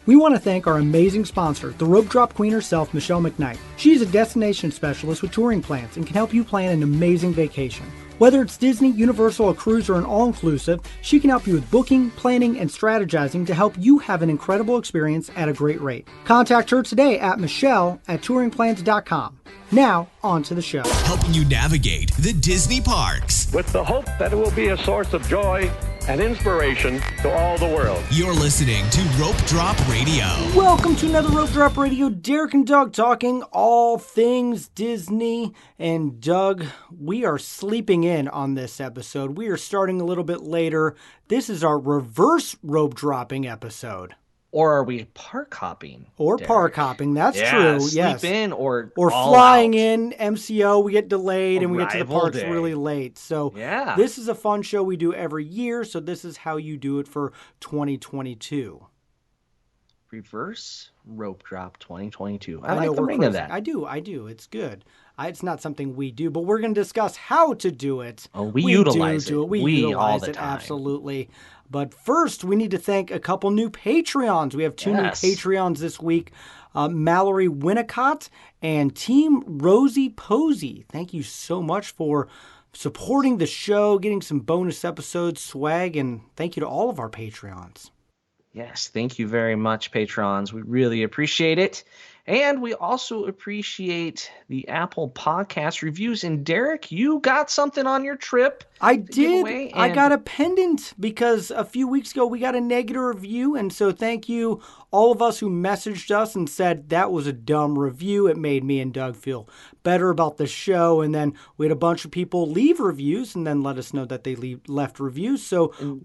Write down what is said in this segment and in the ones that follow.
We want to thank our amazing sponsor, the Rope Drop Queen herself, Michelle McKnight. She's a destination specialist with touring plans and can help you plan an amazing vacation. Whether it's Disney, Universal, a cruise, or an all-inclusive, she can help you with booking, planning, and strategizing to help you have an incredible experience at a great rate. Contact her today at michelle@touringplans.com. Now, on to the show. Helping you navigate the Disney parks. With the hope that it will be a source of joy and inspiration to all the world. You're listening to Rope Drop Radio. Welcome to another Rope Drop Radio. Derek and Doug talking all things Disney. And Doug, we are sleeping in on this episode. We are starting a little bit later. This is our reverse rope dropping episode. Or are we park hopping? Or Derek? park hopping, that's true. Sleep in or flying out. in, MCO, we get delayed and we get to the parks day. really late. So this is a fun show we do every year, so this is how you do it for 2022. Reverse Rope Drop 2022. I like know the ring of that. I do. It's good. It's not something we do, but we're going to discuss how to do it. Oh, we utilize it. We utilize all the it, time. Absolutely. But first, we need to thank a couple new Patreons. We have two new Patreons this week, Mallory Winnicott and Team Rosie Posey. Thank you so much for supporting the show, getting some bonus episodes, swag, and thank you to all of our Patreons. Yes, thank you very much, patrons. We really appreciate it. And we also appreciate the Apple Podcast reviews. And Derek, you got something on your trip. I did. I got a pendant because a few weeks ago we got a negative review. And so thank you, all of us who messaged us and said that was a dumb review. It made me and Doug feel better about the show. And then we had a bunch of people leave reviews and then let us know that they left reviews. So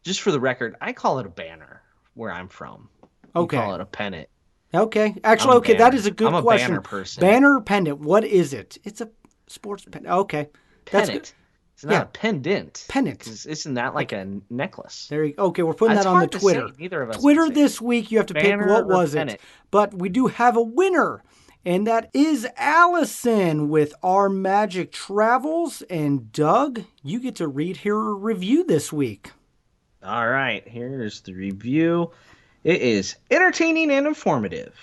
just for the record, I call it a banner where I'm from. Okay. You call it a pennant. Okay. Actually, that is a good question. I'm a banner person. Banner or pendant? What is it? It's a sports pendant. Okay. That's pennant. Good. It's not a pendant. Pendant. Isn't that like a necklace? There you go. Okay, we're putting that on the Twitter. Neither of us Twitter this week, you have to pick what was it. But we do have a winner. And that is Allison with Our Magic Travels. And Doug, you get to read her review this week. All right, here's the review. It is entertaining and informative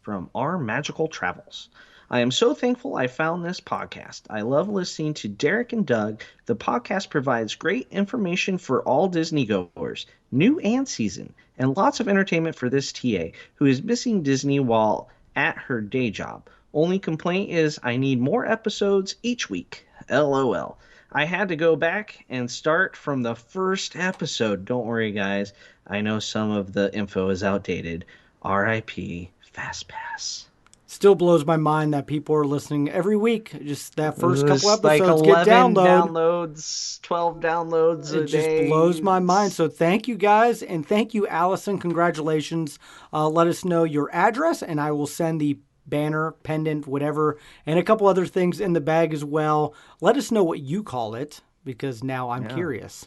from Our Magical Travels. I am so thankful I found this podcast. I love listening to Derek and Doug. The podcast provides great information for all Disney goers, new and seasoned, and lots of entertainment for this TA who is missing Disney while at her day job. Only complaint is I need more episodes each week. LOL. I had to go back and start from the first episode. Don't worry, guys. I know some of the info is outdated. R.I.P. FastPass. Still blows my mind that people are listening every week. Just that first couple episodes like 11 get downloads, 12 downloads a day. It just blows my mind. So thank you, guys, and thank you, Allison. Congratulations. Let us know your address, and I will send the banner, pendant, whatever, and a couple other things in the bag as well. Let us know what you call it, because now I'm curious.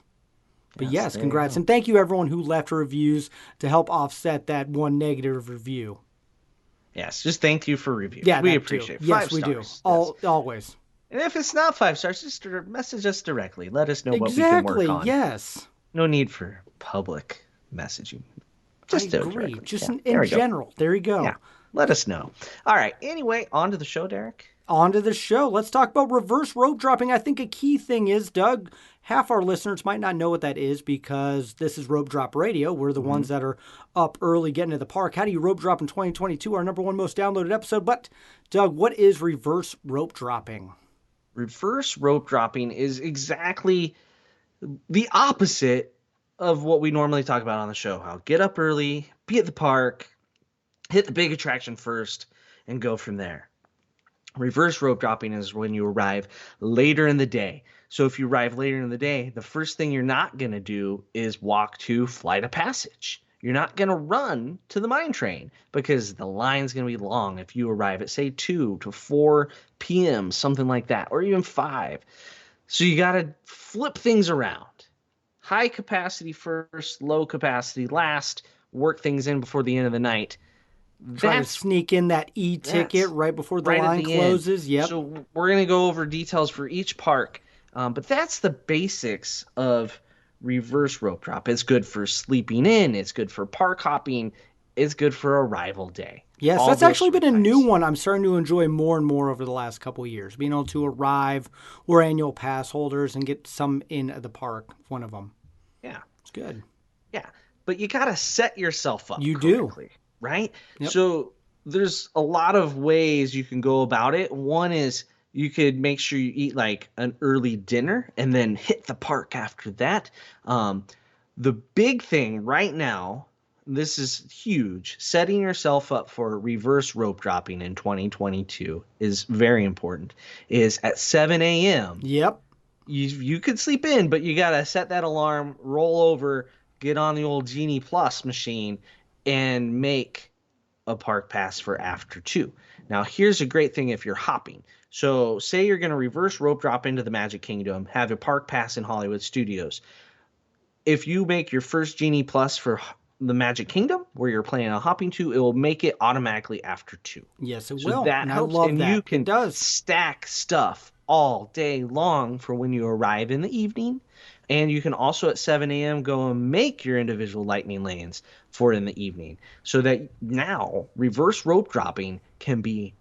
But yes, congrats. And thank you, everyone who left reviews to help offset that one negative review. Yes, just thank you for review. Yeah, we appreciate it. Yes, we do. Always. And if it's not 5 stars, just message us directly. Let us know what we can work on. Yes. No need for public messaging. Just I agree. Directly. Just in general. There you go. Yeah. Let us know. All right. Anyway, on to the show, Derek. On to the show. Let's talk about reverse rope dropping. I think a key thing is, Doug, half our listeners might not know what that is because this is Rope Drop Radio. We're the ones that are up early getting to the park. How do you rope drop in 2022? Our number one most downloaded episode. But, Doug, what is reverse rope dropping? Reverse rope dropping is exactly the opposite of what we normally talk about on the show. How get up early, be at the park, hit the big attraction first, and go from there. Reverse rope dropping is when you arrive later in the day. So if you arrive later in the day, the first thing you're not going to do is walk to Flight of Passage. You're not going to run to the mine train because the line's going to be long if you arrive at, say, 2 to 4 p.m., something like that, or even 5. So you got to flip things around. High capacity first, low capacity last, work things in before the end of the night. Try to sneak in that e-ticket right before the line closes. Yep. So we're going to go over details for each park. But that's the basics of reverse rope drop. It's good for sleeping in. It's good for park hopping. it's good for arrival day. Yes, All that's those actually sort been of a new times. one I'm starting to enjoy more and more over the last couple of years. Being able to arrive, we're annual pass holders and get some in at the park, one of them. Yeah. It's good. Yeah, but you got to set yourself up You do. correctly, right? Yep. So there's a lot of ways you can go about it. One is you could make sure you eat like an early dinner and then hit the park after that. Um, the big thing right now, this is huge, setting yourself up for reverse rope dropping in 2022 is very important, is at 7 a.m. Yep. You could sleep in, but you gotta set that alarm, roll over, get on the old Genie Plus machine, and make a park pass for after 2. Now, here's a great thing if you're hopping. So, say you're gonna reverse rope drop into the Magic Kingdom, have a park pass in Hollywood Studios. If you make your first Genie Plus for the Magic Kingdom, where you're planning on hopping to, it will make it automatically after 2. Yes, it So will. that And I helps, love and you that. It can does. stack stuff all day long for when you arrive in the evening. And you can also at 7 a.m. go and make your individual lightning lanes for in the evening. So that now reverse rope dropping can be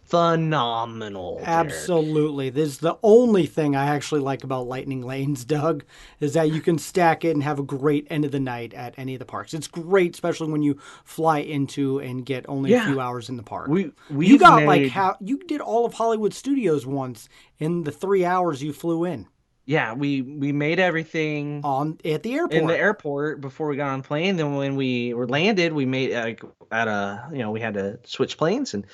phenomenal, Derek. Absolutely. This is the only thing I actually like about Lightning Lanes, Doug, is that you can stack it and have a great end of the night at any of the parks. It's great, especially when you fly into and get only a Yeah. few hours in the park. We've You got like made- how you did all of Hollywood Studios once in the 3 hours you flew in Yeah, we made everything on at the airport. in the airport before we got on the plane. Then when we were landed, we made we had to switch planes, and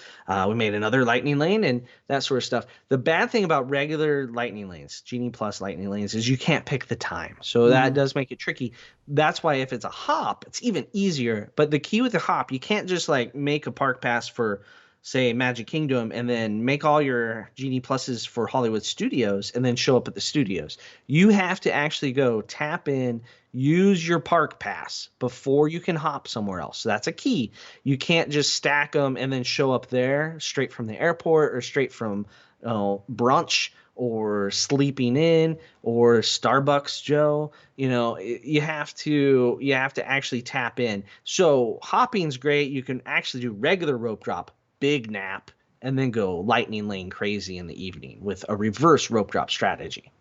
we made another lightning lane and that sort of stuff. The bad thing about regular lightning lanes, Genie Plus lightning lanes, is you can't pick the time, so that does make it tricky. That's why if it's a hop, it's even easier. But the key with the hop, you can't just like make a park pass for, say, Magic Kingdom and then make all your Genie Pluses for Hollywood Studios and then show up at the studios. You have to actually go tap in, use your park pass before you can hop somewhere else. So that's a key. You can't just stack them and then show up there straight from the airport or straight from brunch or sleeping in or Starbucks Joe. You have to actually tap in. So hopping's great. You can actually do regular rope drop, big nap, and then go lightning lane crazy in the evening with a reverse rope drop strategy.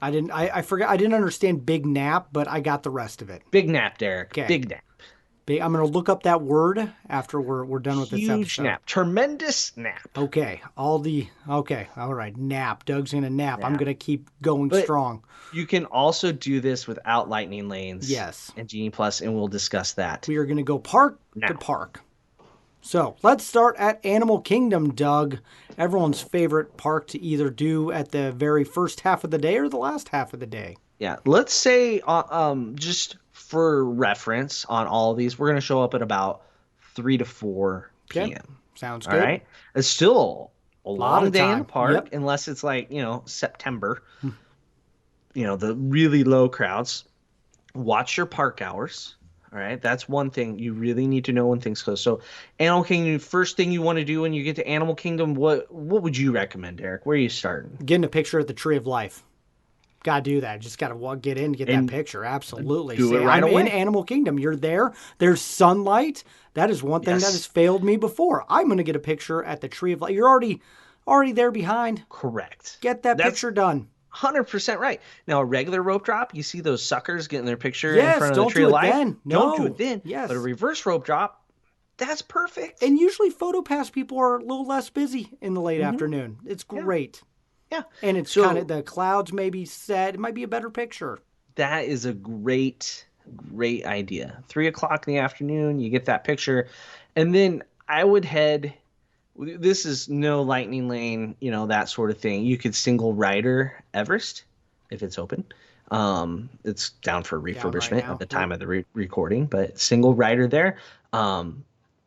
I forgot. I didn't understand big nap, but I got the rest of it. Big nap, Derek. Okay. Big nap. I'm going to look up that word after we're done with this Huge episode. nap. Tremendous nap. Okay. All right. Nap. Doug's going to nap. I'm going to keep going But strong. You can also do this without lightning lanes. Yes. And Genie Plus, and we'll discuss that. We are going to go park Now. to park. So let's start at Animal Kingdom, Doug. Everyone's favorite park to either do at the very first half of the day or the last half of the day. Yeah. Let's say, just for reference on all of these, we're going to show up at about 3 to 4 p.m. Okay. Sounds All good. right. It's still a Lot long of day in time. the park, Yep. unless it's like, September. The really low crowds. Watch your park hours. All right. That's one thing you really need to know when things close. So Animal Kingdom, first thing you want to do when you get to Animal Kingdom, what would you recommend, Eric? Where are you starting? Getting a picture at the Tree of Life. Got to do that. Just got to get in, get that picture. Absolutely. do it Say, right I'm away. in Animal Kingdom. You're there. There's sunlight. That is one thing Yes. that has failed me before. I'm going to get a picture at the Tree of Life. You're already there behind. Correct. Get that That's picture done. 100% right. Now, a regular rope drop, you see those suckers getting their picture in Yes, front of the don't Tree do of it Life? then. Don't do No. it then. Yes. But a reverse rope drop, that's perfect. And usually PhotoPass people are a little less busy in the late Mm-hmm. afternoon. It's great. Yeah. And it's So- kind of the clouds maybe set. It might be a better picture. That is a great idea. 3 o'clock in the afternoon, you get that picture. And then I would head, this is no lightning lane, that sort of thing. You could single rider Everest if it's open. It's down for refurbishment now. at the time of the recording, but single rider there.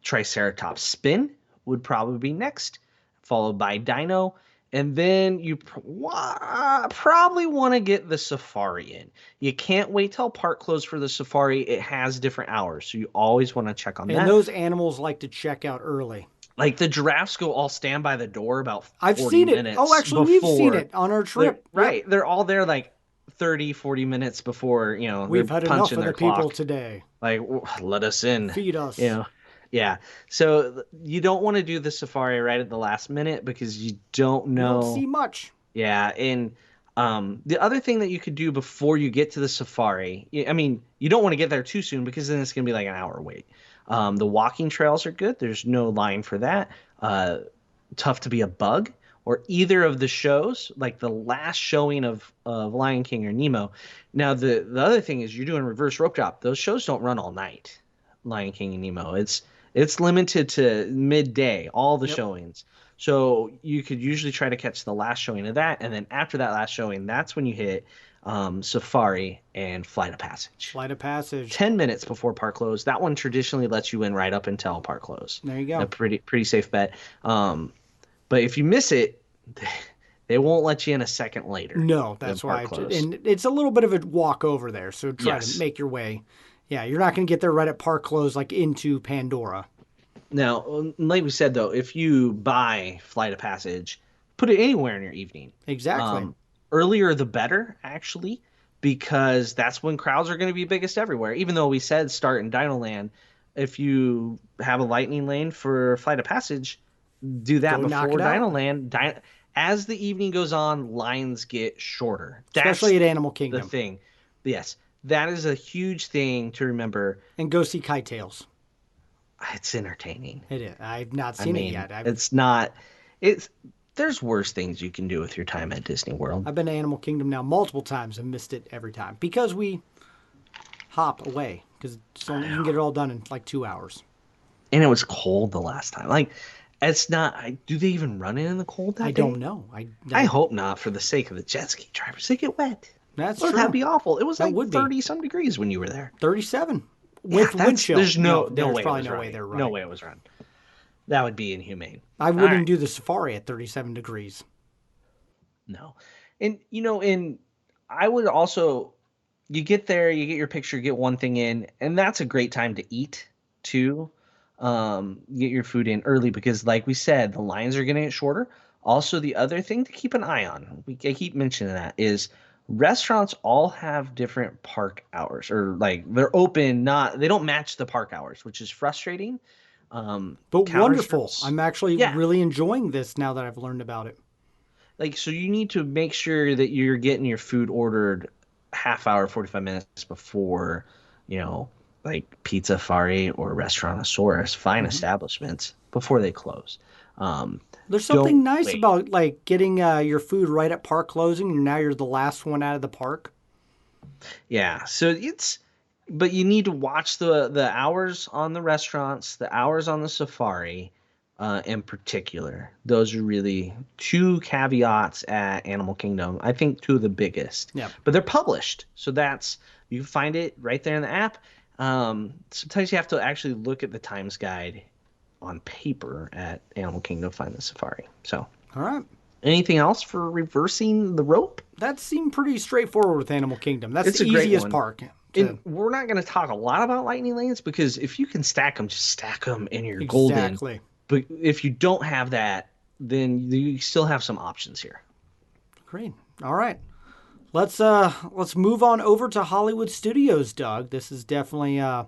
Triceratops spin would probably be next, followed by Dino. And then you probably want to get the safari in. You can't wait till park closed for the safari. It has different hours, so you always want to check on that. And those animals like to check out early. Like the giraffes go all stand by the door about 40 I've seen it. minutes Oh, actually, we've seen before. it on our trip. Right. They're all there like 30, 40 minutes before, We've they're had enough punching of their the people clock. today. Like, let us in, Feed you us. know. Yeah. So you don't want to do the safari right at the last minute because you don't You don't see know. much. Yeah. And the other thing that you could do before you get to the safari, I mean, you don't want to get there too soon because then it's going to be like an hour wait. The walking trails are good. There's no line for that. Tough to be a bug or either of the shows, like the last showing of Lion King or Nemo. Now, the other thing is you're doing reverse rope drop. Those shows don't run all night. Lion King and Nemo. It's limited to midday, all the Yep. showings. So you could usually try to catch the last showing of that, and then after that last showing, that's when you hit Safari and Flight of Passage. Flight of Passage. 10 minutes before park close. That one traditionally lets you in right up until park close. There you go. A pretty safe bet. But if you miss it, they won't let you in a second later. No, that's why. And it's a little bit of a walk over there, so try to make your way. Yeah, you're not going to get there right at park close, like into Pandora. Now, like we said, though, if you buy Flight of Passage, put it anywhere in your evening. Exactly. Earlier the better, actually, because that's when crowds are going to be biggest everywhere. Even though we said start in Dino Land, if you have a lightning lane for Flight of Passage, do that before Dino Land. As the evening goes on, lines get shorter. Especially at Animal Kingdom. The thing. Yes. That is a huge thing to remember. And go see Kite Tales. It's entertaining. It is. I've not seen it yet. It's not. There's worse things you can do with your time at Disney World. I've been to Animal Kingdom now multiple times and missed it every time because we hop away because you can get it all done in like 2 hours. And it was cold the last time. Like, it's not. Do they even run it in the cold that day? I don't know. I hope not, for the sake of the jet ski drivers. They get wet. That's true. That'd be awful. It was like 30-some degrees when you were there. 37 with wind chill. There's no probably way. no way they're running. No way it was run. That would be inhumane. I wouldn't do the safari at 37 degrees. No. And I would also, you get there, you get your picture, get one thing in, and that's a great time to eat too. Get your food in early because, like we said, the lines are going to get shorter. Also, the other thing to keep an eye on, I keep mentioning that, is restaurants all have different park hours, or like they're open, they don't match the park hours, which is frustrating. But wonderful. I'm actually really enjoying this now that I've learned about it. Like, so you need to make sure that you're getting your food ordered half hour, 45 minutes before, like Pizza Fari or Restaurantosaurus, fine establishments, before they close. There's something nice about like getting your food right at park closing, and now you're the last one out of the park. Yeah, so but you need to watch the hours on the restaurants, the hours on the safari, in particular. Those are really two caveats at Animal Kingdom. I think two of the biggest. Yeah. But they're published, so you can find it right there in the app. Sometimes you have to actually look at the times guide on paper at Animal Kingdom to find the safari. So, all right. Anything else for reversing the rope? That seemed pretty straightforward with Animal Kingdom. That's the easiest park. And we're not going to talk a lot about lightning lanes because if you can stack them, just stack them and you're golden. Exactly. But if you don't have that, then you still have some options here. Great. All right. Let's move on over to Hollywood Studios, Doug. This is definitely a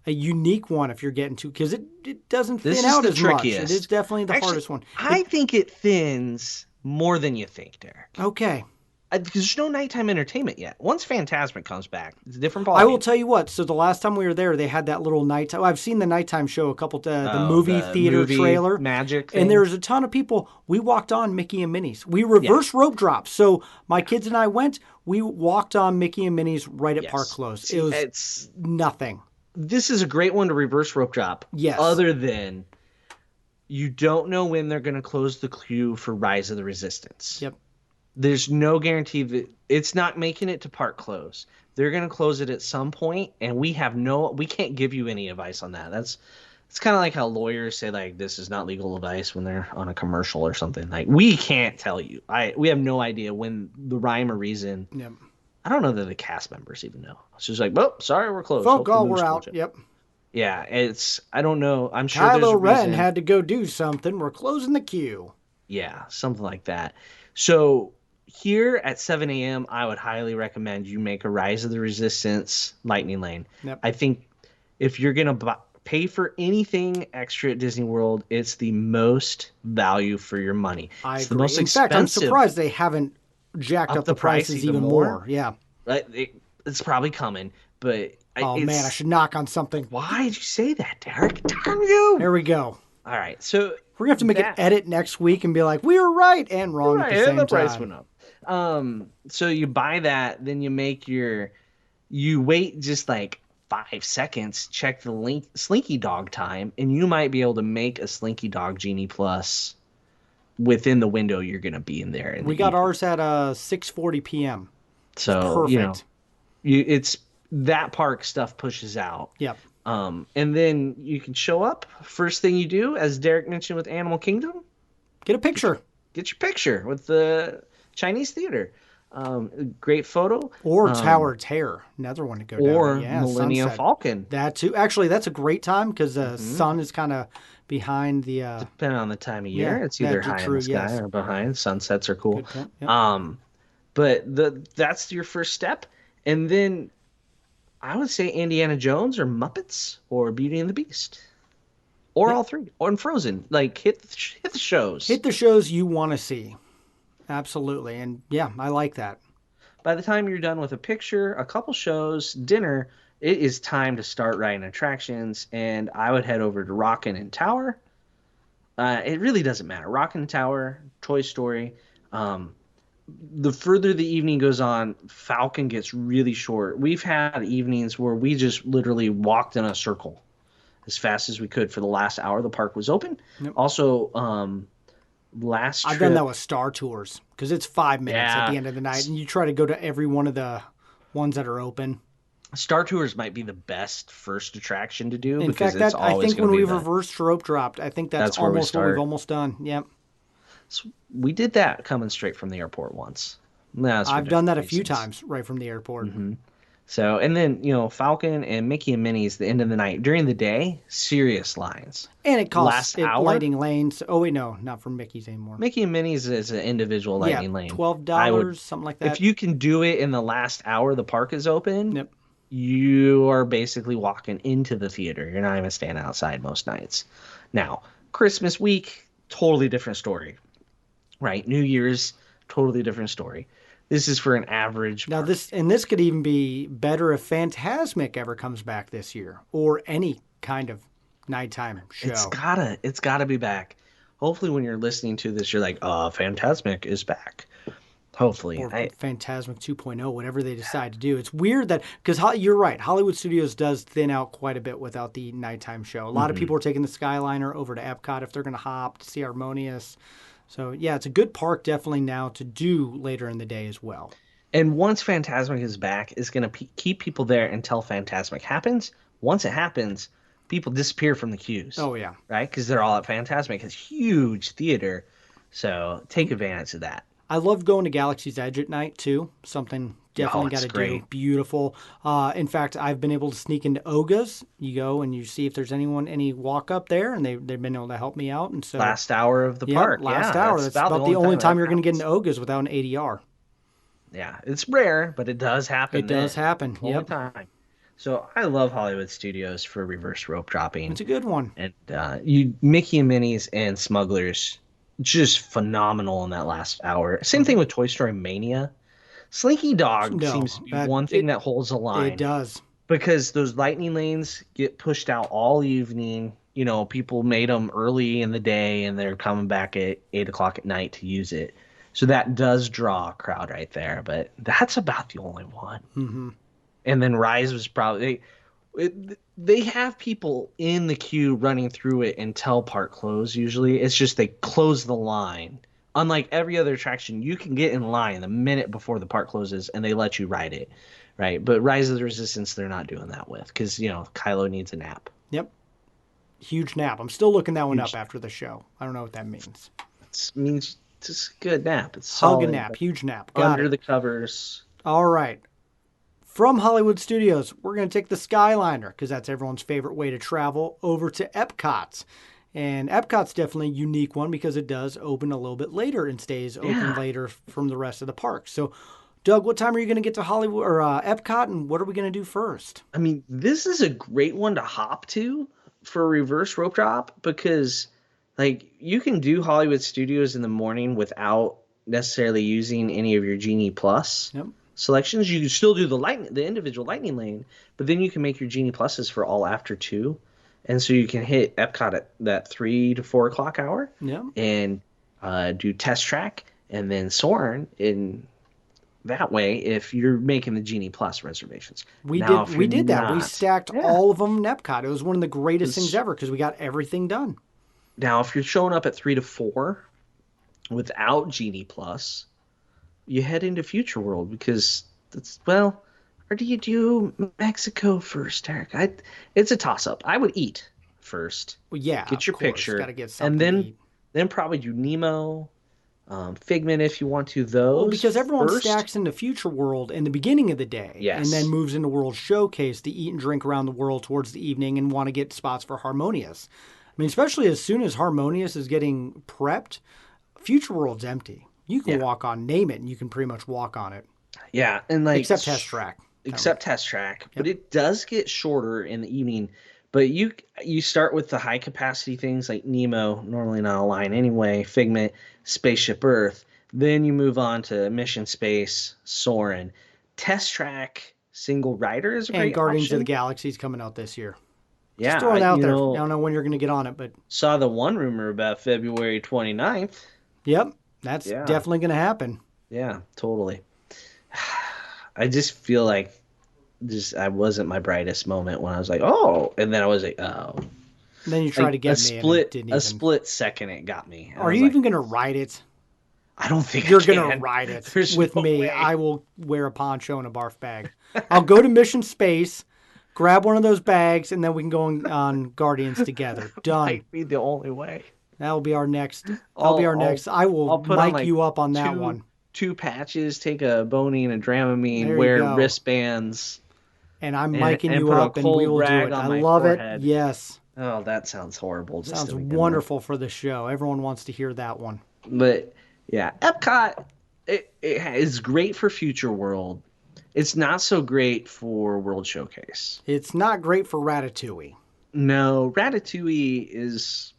unique one if you're getting to, because it doesn't thin out as much. It is definitely the hardest one. I think it thins more than you think, Derek. Okay. Because there's no nighttime entertainment yet. Once Fantasmic comes back, it's a different ballgame. I will tell you what. So the last time we were there, they had that little nighttime. I've seen the nighttime show a couple times, the movie theater trailer. Magic thing. And there was a ton of people. We walked on Mickey and Minnie's. We reverse rope dropped. So my kids and I went. We walked on Mickey and Minnie's right at Park Close. It was nothing. This is a great one to reverse rope drop. Yes. Other than you don't know when they're going to close the queue for Rise of the Resistance. Yep. There's no guarantee that it's not making it to park close. They're going to close it at some point, and we can't give you any advice on that. It's kind of like how lawyers say, like, this is not legal advice when they're on a commercial or something. Like, we can't tell you. We have no idea when the rhyme or reason. Yep. I don't know that the cast members even know. It's just like, well, sorry, we're closed. Folk call, we're out. Yep. Yeah, I don't know. I'm sure Kylo Ren had to go do something. We're closing the queue. Yeah, something like that. So here at 7 a.m., I would highly recommend you make a Rise of the Resistance Lightning Lane. Yep. I think if you're going to pay for anything extra at Disney World, it's the most value for your money. I It's the agree. most In fact, I'm expensive. surprised they haven't jacked up the price prices even more. Yeah. It's probably coming, but Oh, man, I should knock on something. Why did you say that, Derek? Damn you! There we go. All right, so We're going to have to make an edit next week and be like, we were right and wrong at the same and the time. price went up. So you buy that, then you make you wait just like 5 seconds, check the Slinky Dog time, and you might be able to make a Slinky Dog Genie Plus within the window you're going to be in there. We got ours at 6:40 p.m. So, perfect. It's that park stuff pushes out. Yep. And then you can show up. First thing you do, as Derek mentioned with Animal Kingdom, Get a picture. Get your picture with the Chinese theater. Great photo. Or Tower Terror, another one to go down. Or Yeah, Millennium sunset. Falcon. That too. Actually, that's a great time because the sun is kind of behind the. Depending on the time of year, yeah, it's either that's high true, in the sky yes. or behind. Sunsets are cool. Good point, yep. But that's your first step, and then I would say Indiana Jones or Muppets or Beauty and the Beast, or all three, or in Frozen. Like hit the shows. Hit the shows you want to see. Absolutely, and yeah, I like that. By the time you're done with a picture, a couple shows, dinner, it is time to start riding attractions, and I would head over to Rockin' and Tower. It really doesn't matter. Rockin' and Tower, Toy Story. The further the evening goes on, Falcon gets really short. We've had evenings where we just literally walked in a circle as fast as we could for the last hour the park was open. Yep. Also, last trip, I've done that with Star Tours because it's 5 minutes at Yeah. the end of the night, and you try to go to every one of the ones that are open. Star Tours might be the best first attraction to do In because fact, it's I always think going when to be we've reversed rope dropped, I think that's where we almost what we've start. almost done. Yep. So we did that coming straight from the airport once. I've done that a few times right from the airport. So, and then, Falcon and Mickey and Minnie's the end of the night. During the day, serious lines. And it costs Last hour? lighting lanes. Oh, wait, no, not for Mickey's anymore. Mickey and Minnie's is an individual lightning lane. $12, something like that. If you can do it in the last hour the park is open, Yep. you are basically walking into the theater. You're not even standing outside most nights. Now, Christmas week, totally different story. Right? New Year's, totally different story. This is for an average Now park. this could even be better if Fantasmic ever comes back this year, or any kind of nighttime show. It's gotta be back. Hopefully when you're listening to this, you're like, Fantasmic is back. Hopefully. Or Fantasmic 2.0, whatever they decide to do. It's weird that, because you're right, Hollywood Studios does thin out quite a bit without the nighttime show. A lot of people are taking the Skyliner over to Epcot if they're going to hop to see Harmonious. So, yeah, it's a good park definitely now to do later in the day as well. And once Fantasmic is back, it's going to keep people there until Fantasmic happens. Once it happens, people disappear from the queues. Oh, yeah. Right? Because they're all at Fantasmic. It's huge theater. So take advantage of that. I loved going to Galaxy's Edge at night, too. Something definitely got to do. Beautiful. In fact, I've been able to sneak into Oga's. You go and you see if there's any walk up there, and they've been able to help me out. And so Last hour of the park. Last hour. That's about the only time you're going to get into Oga's without an ADR. Yeah, it's rare, but it does happen. It does happen. All the time. So I love Hollywood Studios for reverse rope dropping. It's a good one. And Mickey and Minnie's and Smugglers, just phenomenal in that last hour. Same thing with Toy Story Mania. Slinky Dog seems to be one thing that holds a line. It does. Because those lightning lanes get pushed out all evening. People made them early in the day, and they're coming back at 8 o'clock at night to use it. So that does draw a crowd right there. But that's about the only one. Mm-hmm. And then Rise was probably... They have people in the queue running through it until park close usually. It's just they close the line. Unlike every other attraction, you can get in line the minute before the park closes and they let you ride it, right? But Rise of the Resistance, they're not doing that with because, Kylo needs a nap. Yep. Huge nap. I'm still looking that one up after the show. I don't know what that means. It means just a good nap. It's Hug solid, a nap. Huge nap. Got under it. the covers. All right. From Hollywood Studios, we're going to take the Skyliner, because that's everyone's favorite way to travel, over to Epcot. And Epcot's definitely a unique one because it does open a little bit later and stays open later from the rest of the park. So, Doug, what time are you going to get to Hollywood or Epcot, and what are we going to do first? I mean, this is a great one to hop to for a reverse rope drop because, like, you can do Hollywood Studios in the morning without necessarily using any of your Genie Plus selections. You can still do the individual Lightning Lane, but then you can make your Genie Pluses for all after 2. And so you can hit Epcot at that 3 to 4 o'clock hour and do Test Track and then Soarin' in that way if you're making the Genie Plus reservations. We did that. We stacked all of them in Epcot. It was one of the greatest things ever because we got everything done. Now, if you're showing up at 3 to 4 without Genie Plus, you head into Future World because that's, well, or do you do Mexico first, Eric? It's a toss-up. I would eat first. Well, yeah, get your picture, gotta get something and then probably do Nemo, Figment if you want to. Those because everyone first. stacks into Future World in the beginning of the day, and then moves into World Showcase to eat and drink around the world towards the evening and want to get spots for Harmonious. I mean, especially as soon as Harmonious is getting prepped, Future World's empty. You can walk on, name it, and you can pretty much walk on it. Yeah, and like except Test Track. Test Track, but it does get shorter in the evening. But you start with the high capacity things like Nemo, normally not a line anyway, Figment, Spaceship Earth. Then you move on to Mission Space, Soarin', Test Track, Single Rider is a great and Guardians option. of the Galaxy's coming out this year. Yeah, just throwing it out there. I don't know when you're going to get on it, but saw the one rumor about February 29th. Yep, that's definitely going to happen. Yeah, totally. I just feel like I wasn't my brightest moment when I was like, oh, and then I was like, oh. And then you try to get a split second it got me. Are you even going to ride it? I don't think you're going to ride it with me. Way. I will wear a poncho and a barf bag. I'll go to Mission Space, grab one of those bags, and then we can go on Guardians together. Done. Might be the only way. That'll be our next. I will mic you up on that one. 2 patches, take a Boney and a Dramamine, wear wristbands. And I'm miking you up, and we will do it. I love it. Yes. Oh, that sounds horrible. Sounds wonderful for the show. Everyone wants to hear that one. But, yeah, Epcot, it is great for Future World. It's not so great for World Showcase. It's not great for Ratatouille. No, Ratatouille is...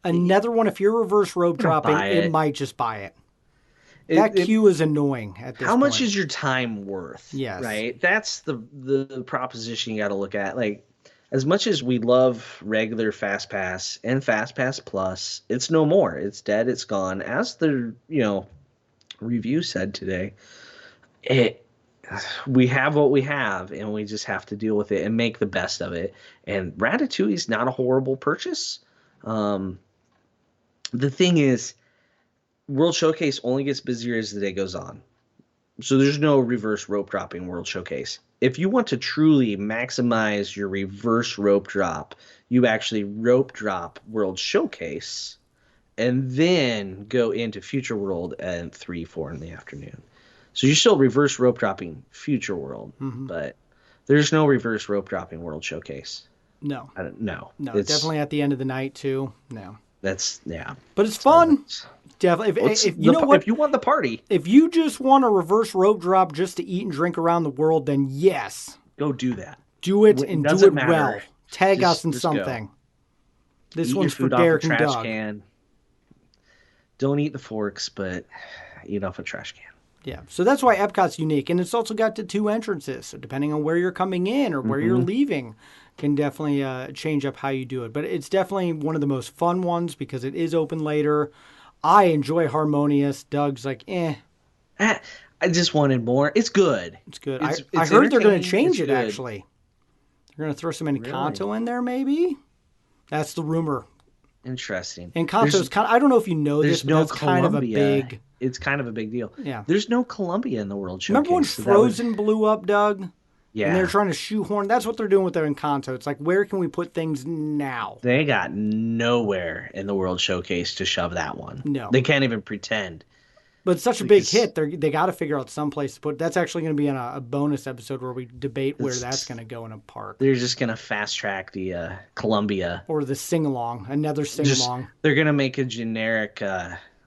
Another one, if you're reverse rope dropping, it might just buy it. That queue is annoying at this point. How much is your time worth? Yes. Right? That's the proposition you got to look at. Like, as much as we love regular Fast Pass and Fast Pass Plus, it's no more. It's dead. It's gone. As the, review said today, we have what we have, and we just have to deal with it and make the best of it. And Ratatouille is not a horrible purchase. The thing is, World Showcase only gets busier as the day goes on. So there's no reverse rope dropping World Showcase. If you want to truly maximize your reverse rope drop, you actually rope drop World Showcase and then go into Future World at 3, 4 in the afternoon. So you're still reverse rope dropping Future World, but there's no reverse rope dropping World Showcase. No. No, it's definitely at the end of the night too. No. But it's fun. Definitely. If you want the party. If you just want a reverse rope drop just to eat and drink around the world, then yes. Go do that. Do it and do it well. Tag us in something. Go. This one's for Derek and Doug. Can. Don't eat the forks, but eat off a trash can. Yeah, so that's why Epcot's unique. And it's also got the 2 entrances. So depending on where you're coming in or where you're leaving can definitely change up how you do it. But it's definitely one of the most fun ones because it is open later. I enjoy Harmonious. Doug's like, I just wanted more. It's good. It's good. I heard they're going to change it, actually. They're going to throw some Encanto in there, maybe? That's the rumor. Interesting. Encanto's kind of, I don't know if you know this, but that's kind of a big... It's kind of a big deal. Yeah. There's no Columbia in the World Showcase. Remember when Frozen blew up, Doug? Yeah. And they're trying to shoehorn. That's what they're doing with their Encanto. It's like, where can we put things now? They got nowhere in the World Showcase to shove that one. No. They can't even pretend. But it's such a big hit. They got to figure out some place to put. That's actually going to be in a bonus episode where we debate where that's going to go in a park. They're just going to fast track the Columbia or the sing along, another sing along. They're going to make a generic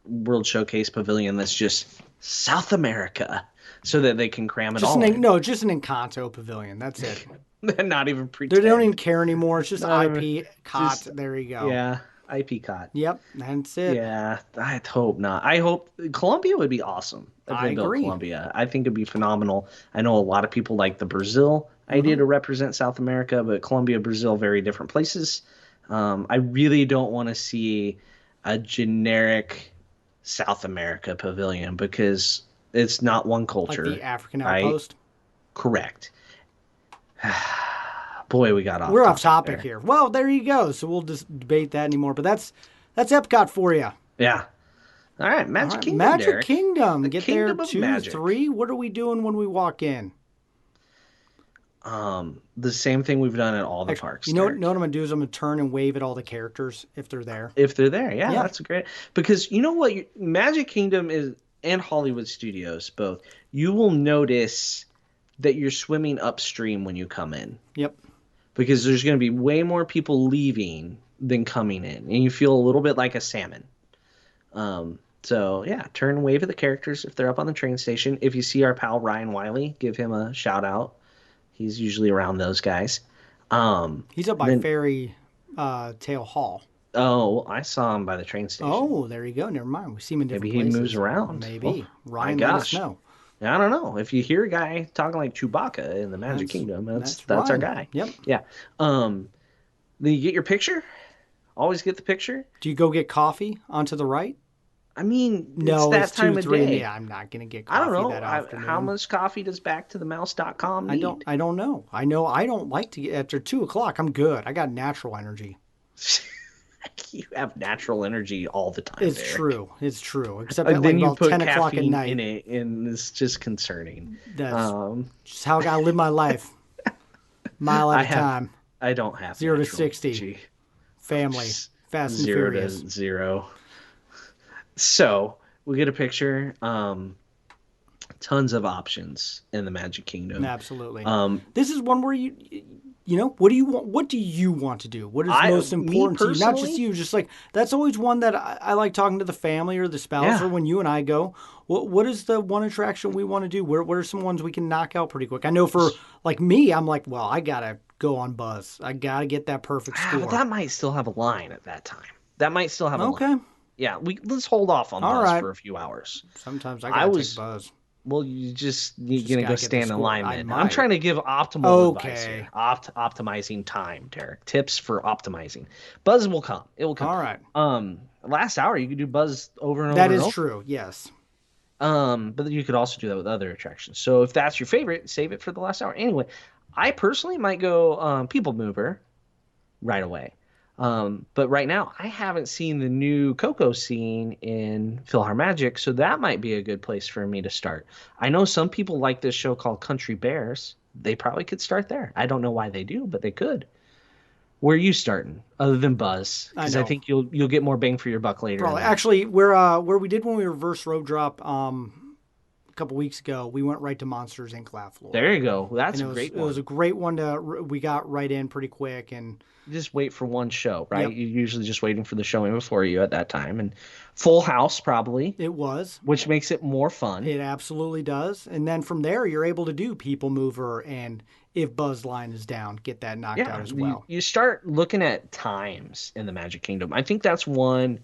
World Showcase pavilion that's just South America, so that they can cram it all. Just an Encanto pavilion. That's it. They're not even pretend. They don't even care anymore. It's just IP cot. There you go. Yeah. IP cot. Yep, that's it. Yeah, I hope not. I hope Colombia would be awesome. If they built Colombia, I think it'd be phenomenal. I know a lot of people like the Brazil idea to represent South America, but Colombia, Brazil, very different places. I really don't want to see a generic South America pavilion because it's not one culture. Like the African outpost. Correct. Boy, we got off. We're off topic here. Well, there you go. So we'll just debate that anymore. But that's Epcot for you. Yeah. All right, Magic Kingdom. Magic Derek. Kingdom. The Get Kingdom there of 2, Magic. 3. What are we doing when we walk in? The same thing we've done at all the parks. You know what I'm gonna do is I'm gonna turn and wave at all the characters if they're there. If they're there, yeah. That's great. Because you know what, Magic Kingdom is and Hollywood Studios both. You will notice that you're swimming upstream when you come in. Yep. Because there's going to be way more people leaving than coming in, and you feel a little bit like a salmon. So yeah, turn and wave at the characters if they're up on the train station. If you see our pal Ryan Wiley, give him a shout out. He's usually around those guys. He's up by Fairy Tale Hall. Oh, I saw him by the train station. Oh, there you go. Never mind. We see him in different places. Maybe he moves around. Maybe. Oh, Ryan, let us know. I don't know. If you hear a guy talking like Chewbacca in the Magic Kingdom, that's our guy. Yep. Yeah. Then you get your picture. Always get the picture. Do you go get coffee onto the right? I mean, no, it's that time of day. Yeah, I'm not gonna get coffee. I don't know. That afternoon. How much coffee does backtothemouse.com need? I don't know. I know I don't like to get after 2:00. I'm good. I got natural energy. You have natural energy all the time. It's true. It's true. Except at then like you about put 10 o'clock at caffeine night. in it, and it's just concerning. That's just how I gotta live my life. Mile at a time. I don't have 0 to 60. Energy. Family. Fast and 0 Furious. to 0. So we get a picture. Tons of options in the Magic Kingdom. Absolutely. This is one where you know, what do you want? What do you want to do? What is most important to you? Not just you. Just like that's always one that I like talking to the family or the spouse or when you and I go. What is the one attraction we want to do? What are some ones we can knock out pretty quick? I know for like me, I'm like, well, I gotta go on Buzz. I gotta get that perfect score. But that might still have a line at that time. That might still have a line. Okay. Yeah, let's hold off on Buzz for a few hours. Sometimes I gotta take Buzz. Well, you're gonna go stand in line then. I'm trying to give optimal advice here. Optimizing time, Derek. Tips for optimizing. Buzz will come. It will come. All right. Last hour you could do Buzz over and over. That is true. Yes. But you could also do that with other attractions. So if that's your favorite, save it for the last hour. Anyway, I personally might go People Mover right away. But right now, I haven't seen the new Coco scene in PhilharMagic, so that might be a good place for me to start. I know some people like this show called Country Bears. They probably could start there. I don't know why they do, but they could. Where are you starting, other than Buzz? Because I think you'll get more bang for your buck later. Probably. Actually, where we did when we reverse road drop a couple weeks ago, we went right to Monsters Inc. Laugh Floor. There you go. That's a great one. It was a great one we got right in pretty quick and. Just wait for one show, right? Yep. You're usually just waiting for the showing before you at that time. And Full House, probably. It was. Which makes it more fun. It absolutely does. And then from there, you're able to do People Mover and if Buzz Line is down, get that knocked out as well. You start looking at times in the Magic Kingdom. I think that's one.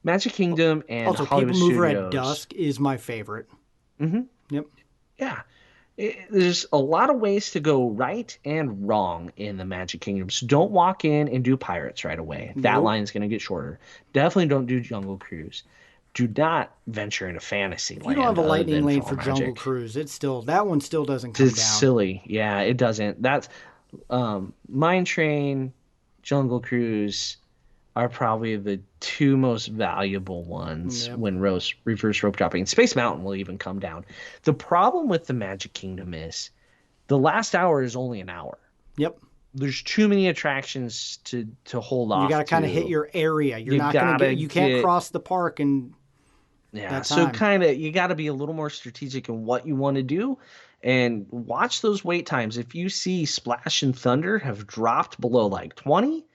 Magic Kingdom and also, Hollywood People Mover Studios. at dusk is my favorite. Mm-hmm. Yep. Yeah. There's a lot of ways to go right and wrong in the Magic Kingdom. So don't walk in and do Pirates right away. That line is going to get shorter. Definitely don't do Jungle Cruise. Do not venture into Fantasyland. You don't have a lightning lane for Jungle Cruise. That one still doesn't come down. It's silly. Yeah, it doesn't. That's Mine Train, Jungle Cruise are probably the two most valuable ones when reverse rope dropping. Space Mountain will even come down. The problem with the Magic Kingdom is the last hour is only an hour. Yep. There's too many attractions to hold off. You got to kind of hit your area. You can't cross the park and Yeah, that so time. kind of you got to be a little more strategic in what you want to do and watch those wait times. If you see Splash and Thunder have dropped below like 20,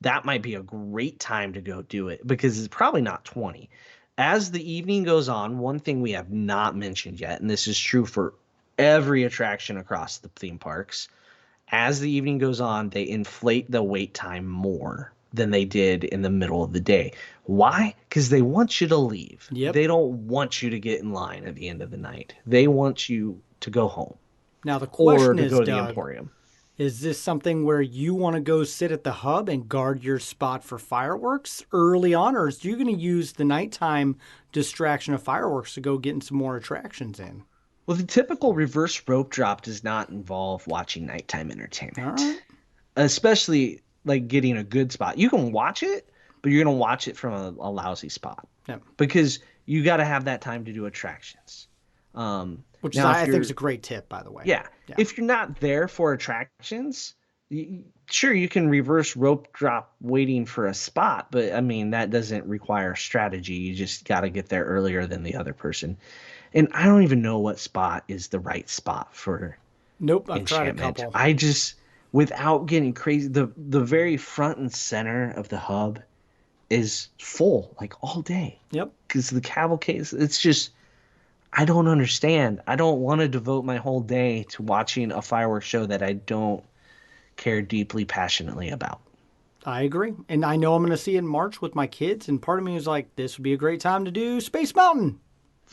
that might be a great time to go do it because it's probably not 20. As the evening goes on, one thing we have not mentioned yet, and this is true for every attraction across the theme parks, as the evening goes on, they inflate the wait time more than they did in the middle of the day. Why? Because they want you to leave. Yep. They don't want you to get in line at the end of the night. They want you to go home Now the or question to is, go to the Doug, Emporium. is this something where you want to go sit at the hub and guard your spot for fireworks early on, or are you going to use the nighttime distraction of fireworks to go getting some more attractions in? Well, the typical reverse rope drop does not involve watching nighttime All entertainment, right. especially like getting a good spot. You can watch it, but you're going to watch it from a lousy spot Yep. because you got to have that time to do attractions. Which is, Now, if I think, is you're a great tip, by the way. Yeah. If you're not there for attractions, sure, you can reverse rope drop waiting for a spot, but I mean, that doesn't require strategy. You just got to get there earlier than the other person. And I don't even know what spot is the right spot for Nope, I've tried a enchantment. couple. I just, without getting crazy, the very front and center of the hub is full like all day Yep. because the cavalcade, it's just, I don't understand. I don't want to devote my whole day to watching a fireworks show that I don't care deeply, passionately about. I agree. And I know I'm going to see it in March with my kids, and part of me is like, this would be a great time to do Space Mountain.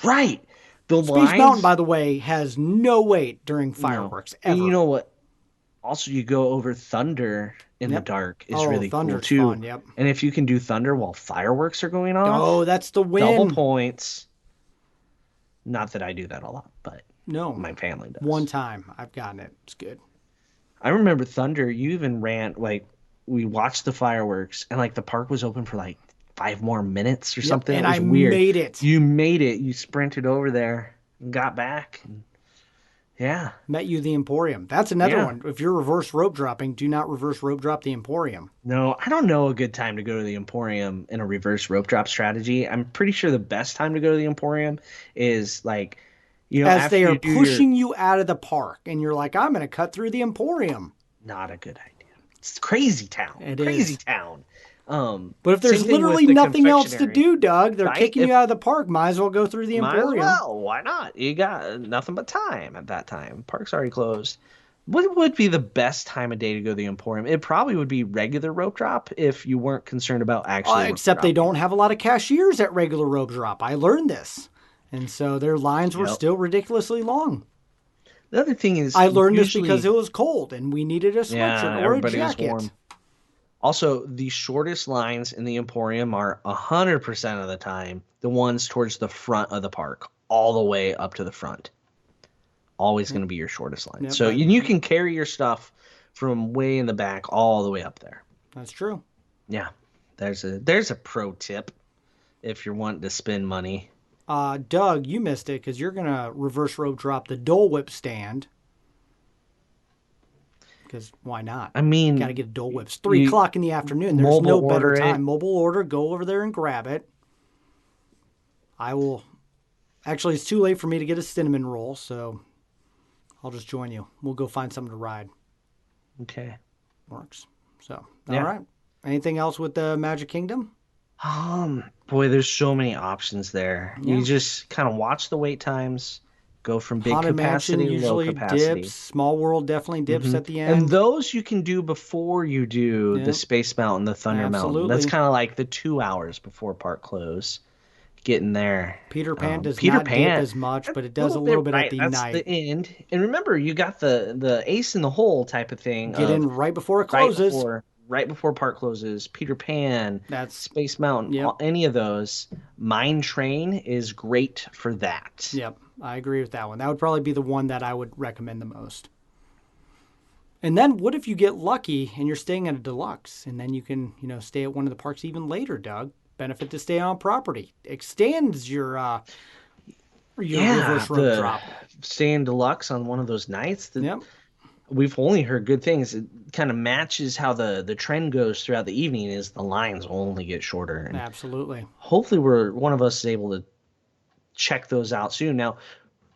Right. The Space lines, Mountain, by the way, has no wait during no. fireworks, And ever. you know what? Also, you go over Thunder in the Yep. dark is Oh, really cool Thunder's too. fun, yep. And if you can do Thunder while fireworks are going off, Oh, that's the win. double points. Not that I do that a lot, but No. my family does. One time I've gotten it. It's good. I remember Thunder, you even ran, like, we watched the fireworks, and, like, the park was open for, like, 5 more minutes or something. And It was I weird. made it. You made it. You sprinted over there and got back. And, yeah. Met you the Emporium. That's another Yeah. one. If you're reverse rope dropping, do not reverse rope drop the Emporium. No, I don't know a good time to go to the Emporium in a reverse rope drop strategy. I'm pretty sure the best time to go to the Emporium is, like, you know, As after they are you do pushing you out of the park, and you're like, I'm going to cut through the Emporium. Not a good idea. It's crazy town. It crazy is. town. But if there's Same thing with literally the nothing else to confectionery. do, Doug, they're Right? kicking If- you out of the park. Might as well go through the Might as Emporium. well. Why not? You got nothing but time at that time. Park's already closed. What would be the best time of day to go to the Emporium? It probably would be regular rope drop if you weren't concerned about actually. rope Except they dropping. don't have a lot of cashiers at regular rope drop. I learned this. And so their lines were Yep. still ridiculously long. The other thing is, I learned this usually- because it was cold and we needed a sweatshirt yeah, or a everybody was jacket. warm. Also, the shortest lines in the Emporium are 100% of the time the ones towards the front of the park, all the way up to the front. Always going to be your shortest line. Yep, So I- you can carry your stuff from way in the back all the way up there. That's true. Yeah, there's a pro tip if you're wanting to spend money. Doug, you missed it because you're going to reverse rope drop the Dole Whip stand. Because why not? I mean, Got to get a Dole Whips. 3 you- o'clock in the afternoon. There's mobile no better order it. time. Mobile order. Go over there and grab it. I will. Actually, it's too late for me to get a cinnamon roll, so I'll just join you. We'll go find something to ride. Okay. Works. So, Yeah. all right. Anything else with the Magic Kingdom? Boy, there's so many options there. Yeah. You just kind of watch the wait times, go from big Haunted capacity Mansion to low usually capacity. dips. Small World definitely dips at the end. And those you can do before you do Yep. the Space Mountain, the Thunder Mountain. Absolutely. That's kind of like the 2 hours before park close. Getting there. Peter Pan does Peter not Pan, dip as much, but it does a little bit right, at the that's night. the end. And remember, you got the ace in the hole type of thing. Get of in right before it closes. right before park closes. Peter Pan, That's Space Mountain, Yep. any of those. Mine Train is great for that. Yep, I agree with that one. That would probably be the one that I would recommend the most. And then what if you get lucky and you're staying at a deluxe and then you can, stay at one of the parks even later, Doug? Benefit to stay on property. Extends your reverse rope drop. Staying deluxe on one of those nights. Yep. We've only heard good things. It kind of matches how the trend goes throughout the evening is the lines only get shorter. And Absolutely. hopefully one of us is able to check those out soon. Now,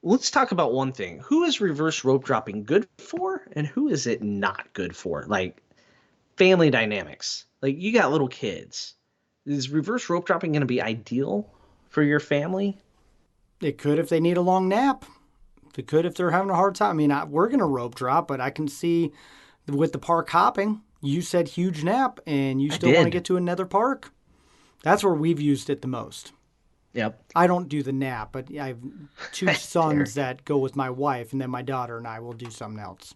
let's talk about one thing. Who is reverse rope dropping good for, and who is it not good for? Like family dynamics. Like you got little kids. Is reverse rope dropping going to be ideal for your family? It could if they need a long nap. It could if they're having a hard time. I mean, we're going to rope drop, but I can see with the park hopping, you said huge nap, and you still want to get to another park. That's where we've used it the most. Yep. I don't do the nap, but I have two sons that go with my wife, and then my daughter and I will do something else.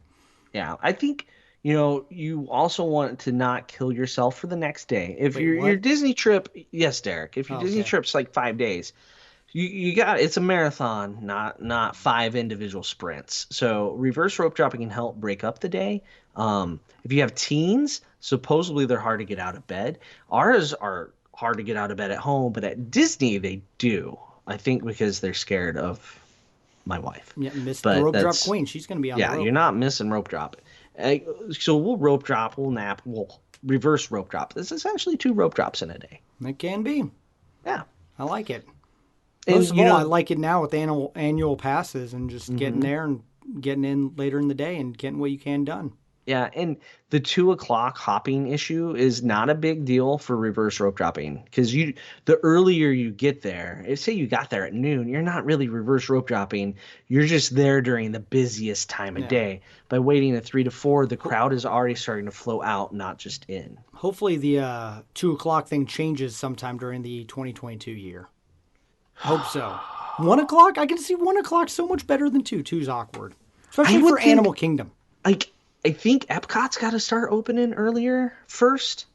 Yeah, I think you also want to not kill yourself for the next day. If your Disney trip, yes, Derek, if your Disney trip's like 5 days, you got it's a marathon, not 5 individual sprints. So reverse rope dropping can help break up the day. If you have teens, supposedly they're hard to get out of bed. Ours are hard to get out of bed at home, but at Disney they do. I think because they're scared of my wife. Yeah, miss the rope drop queen. She's going to be on the rope. Yeah, you're not missing rope drop. So we'll rope drop, we'll nap, we'll reverse rope drop. This is essentially 2 rope drops in a day. It can be. Yeah. I like it. Most of all, I like it now with annual passes and just getting there and getting in later in the day and getting what you can done. Yeah, and the 2 o'clock hopping issue is not a big deal for reverse rope dropping because the earlier you get there, say you got there at noon, you're not really reverse rope dropping. You're just there during the busiest time of day. By waiting at 3 to 4, the crowd is already starting to flow out, not just in. Hopefully the 2 o'clock thing changes sometime during the 2022 year. Hope so. 1 o'clock? I can see 1 o'clock so much better than 2. 2's awkward. Especially for Animal Kingdom. I think Epcot's got to start opening earlier first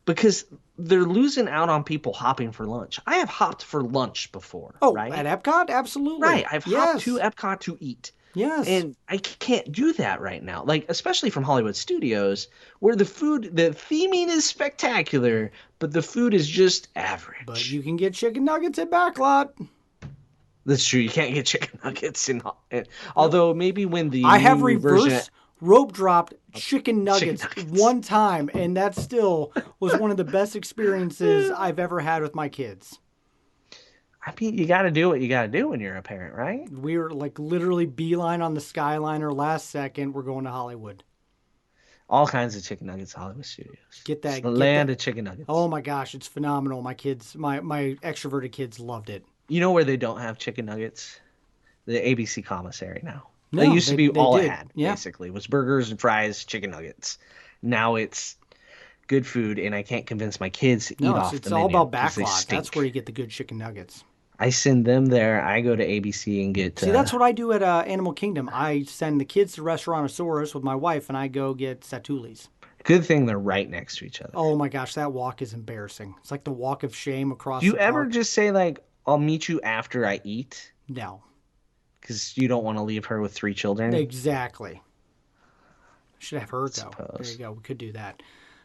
because they're losing out on people hopping for lunch. I have hopped for lunch before. Oh, right? At Epcot? Absolutely. Right. I've hopped to Epcot to eat. Yes. And I can't do that right now. Like, especially from Hollywood Studios, where the theming is spectacular, but the food is just average. But you can get chicken nuggets at Backlot. That's true. You can't get chicken nuggets although maybe when the I have reverse rope dropped chicken nuggets one time, and that still was one of the best experiences I've ever had with my kids. I mean, you got to do what you got to do when you're a parent, right? We were like literally beeline on the Skyliner last second. We're going to Hollywood. All kinds of chicken nuggets, Hollywood Studios. Get that. It's the land of chicken nuggets. Oh my gosh, it's phenomenal. My kids, my extroverted kids loved it. You know where they don't have chicken nuggets? The ABC commissary now. No, that used to be all did. it had, basically, was burgers and fries, chicken nuggets. Now it's good food, and I can't convince my kids to eat off the menu. It's all about Backlot. That's where you get the good chicken nuggets. I send them there. I go to ABC and get... See, that's what I do at Animal Kingdom. I send the kids to Restaurantosaurus with my wife, and I go get Satuli's. Good thing they're right next to each other. Oh my gosh, that walk is embarrassing. It's like the walk of shame across the park. Do you ever just say, like, I'll meet you after I eat? No. Because you don't want to leave her with 3 children? Exactly. Should have her go. There you go. We could do that.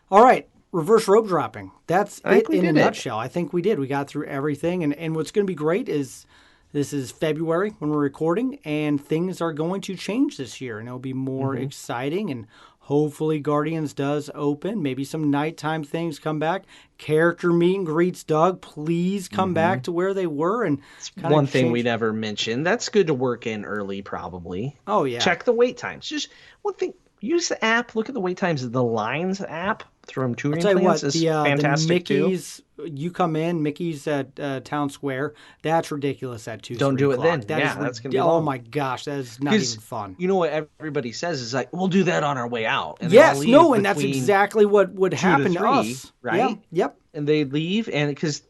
All right. Reverse rope dropping. That's it in a nutshell. I think we did. We got through everything. And what's going to be great is this is February when we're recording, and things are going to change this year. And it'll be more exciting. And hopefully Guardians does open. Maybe some nighttime things come back. Character meet and greets, Doug. Please come back to where they were. And one thing we never mentioned. That's good to work in early, probably. Oh, yeah. Check the wait times. Just one thing. Use the app. Look at the wait times. The Lines app from touring plans is fantastic the Mickey's, too. You come in, Mickey's at Town Square. That's ridiculous at 2. Don't do it then. That's going to be long. Oh my gosh, that is not even fun. You know what everybody says is like, we'll do that on our way out. And and that's exactly what would happen to us, right? Yeah. Yep. And they leave, and because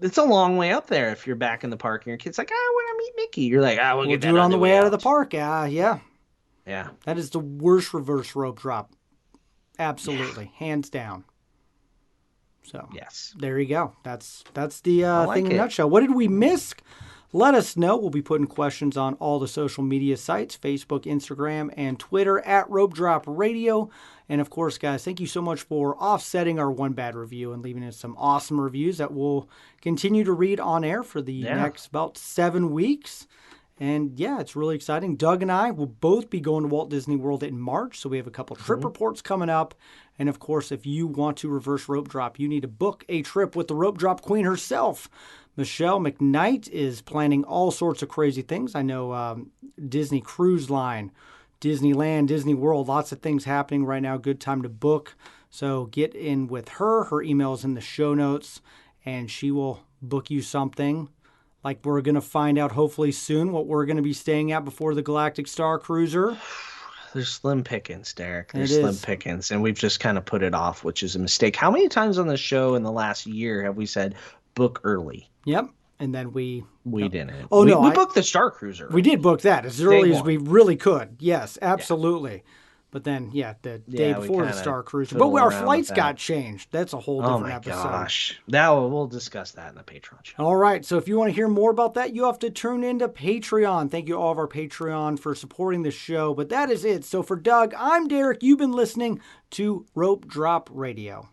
it's a long way up there. If you're back in the park and your kid's like, I want to meet Mickey, you're like, we'll get do it on the way out of the park. Yeah. Yeah. That is the worst reverse rope drop. Absolutely. Hands down. So, yes. There you go. That's the thing in a nutshell. What did we miss? Let us know. We'll be putting questions on all the social media sites, Facebook, Instagram, and Twitter at Rope Drop Radio. And of course, guys, thank you so much for offsetting our one bad review and leaving us some awesome reviews that we'll continue to read on air for the next about 7 weeks. And yeah, it's really exciting. Doug and I will both be going to Walt Disney World in March, so we have a couple trip reports coming up. And of course, if you want to reverse rope drop, you need to book a trip with the rope drop queen herself. Michelle McKnight is planning all sorts of crazy things. I know Disney Cruise Line, Disneyland, Disney World, lots of things happening right now. Good time to book. So get in with her. Her email is in the show notes, and she will book you something. Like we're going to find out hopefully soon what we're going to be staying at before the Galactic Star Cruiser. There's slim pickings, Derek. It There's slim is. pickings, and we've just kind of put it off, which is a mistake. How many times on the show in the last year have we said book early? Yep. And then we didn't. Oh, no. We booked the Star Cruiser. We did book that as early Day as one. we really could. Yes, absolutely. But then, the day we before the kinda Star Cruiser. But fiddled our around flights with got that. changed. That's a whole Oh different my episode. gosh. We'll discuss that in the Patreon show. All right. So if you want to hear more about that, you have to tune into Patreon. Thank you all of our Patreon for supporting the show. But that is it. So for Doug, I'm Derek. You've been listening to Rope Drop Radio.